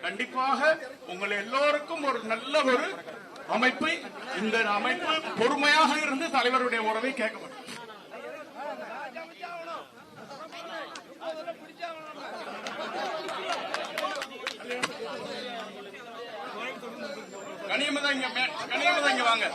கண்டிப்பாக உங்கள் எல்லோருக்கும் ஒரு நல்ல ஒரு அமைப்பு, இந்த அமைப்பு பொறுமையாக இருந்து தலைவருடைய உறவை கேட்கப்படும். கனியமதான் இங்க வாங்க.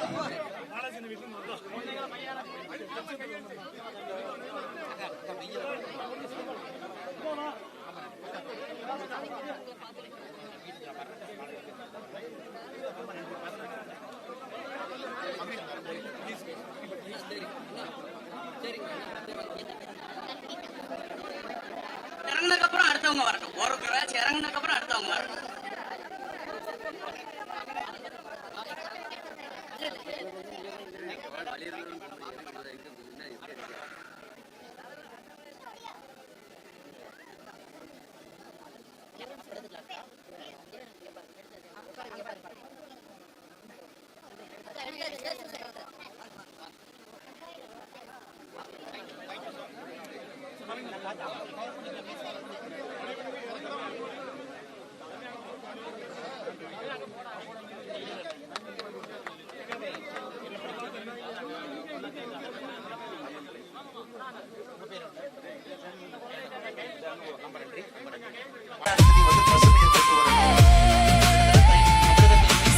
இறங்கினதுக்கப்புறம் அடுத்தவங்க வரணும். ஒரு கிராச் இறங்கினதுக்கப்புறம் அடுத்தவங்க வரணும்.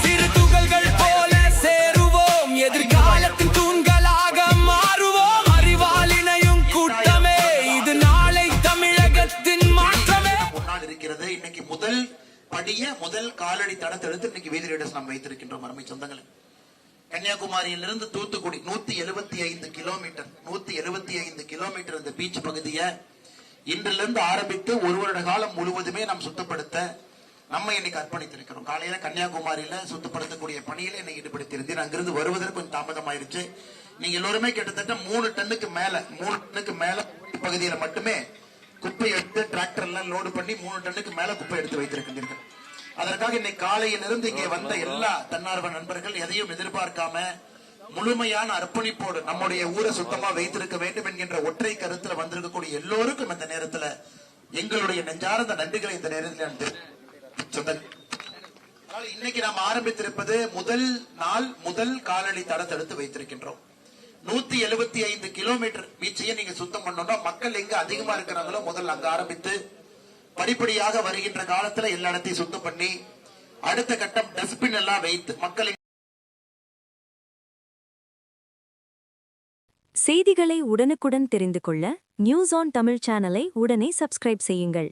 சிறு துகள்கள் போல சேருவோம், எதிர்காலத்தின் தூண்களாக மாறுவோம். அறிவாளினையும் கூட்டமே, இது நாளை தமிழகத்தின் மாற்றமே. முன்னால் இருக்கிறது. இன்னைக்கு முதல் படிய முதல் காலடி தடத்தை எடுத்து இன்னைக்கு வீதி ரேடர்ஸ் நாம் வைத்திருக்கின்றோம். அருமை சொந்தங்களே, கன்னியாகுமரியிலிருந்து தூத்துக்குடி 175 கிலோமீட்டர், 175 கிலோமீட்டர் இந்த பீச் பகுதியை இன்றிலிருந்து ஆரம்பித்து ஒரு வருட காலம் முழுவதுமே நாம் சுத்தப்படுத்த நம்ம இன்னைக்கு அர்ப்பணித்திருக்கிறோம். காலையில கன்னியாகுமரியில சுத்தப்படுத்தக்கூடிய பணியில என்னை ஈடுபடுத்தியிருந்தேன். அங்கிருந்து வருவதற்கு கொஞ்சம் தாமதமாயிருச்சு. நீங்க எல்லோருமே கிட்டத்தட்ட 3 டன்னுக்கு மேல பகுதியில மட்டுமே குப்பை எடுத்து டிராக்டர்ல லோடு பண்ணி 3 டன்னுக்கு மேல குப்பை எடுத்து வைத்திருக்கின்றீர்கள். அதற்காக இன்னைக்கு காலையிலிருந்து இங்கே வந்த எல்லா தன்னார்வ நண்பர்கள் எதையும் எதிர்பார்க்காம முழுமையான அர்ப்பணிப்போடு நம்முடைய ஊரை சுத்தமா வைத்திருக்க வேண்டும் என்கின்ற ஒற்றை கருத்துல வந்திருக்கக்கூடிய எல்லோருக்கும் இந்த நேரத்துல எங்களுடைய நெஞ்சார்ந்த நன்றிகளை இந்த நேரத்தில் இன்னைக்கு நாம் ஆரம்பித்திருப்பது முதல் நாள் முதல் காலடி தடத்தெடுத்து வைத்திருக்கின்றோம். 175 கிலோமீட்டர் பீச்சையே நீங்க சுத்தம் பண்ணோம்னா மக்கள் எங்க அதிகமா இருக்கிறாங்களோ முதல்ல அங்க ஆரம்பித்து படிப்படியாக வருகின்ற காலத்துல எல்லா இடத்தையும் சுத்தம் பண்ணி அடுத்த கட்டம் டஸ்ட்பின் எல்லாம் வைத்து மக்களை செய்திகளை உடனுக்குடன் தெரிந்து கொள்ள நியூஸ் ஆன் தமிழ் சேனலை உடனே சப்ஸ்கிரைப் செய்யுங்கள்.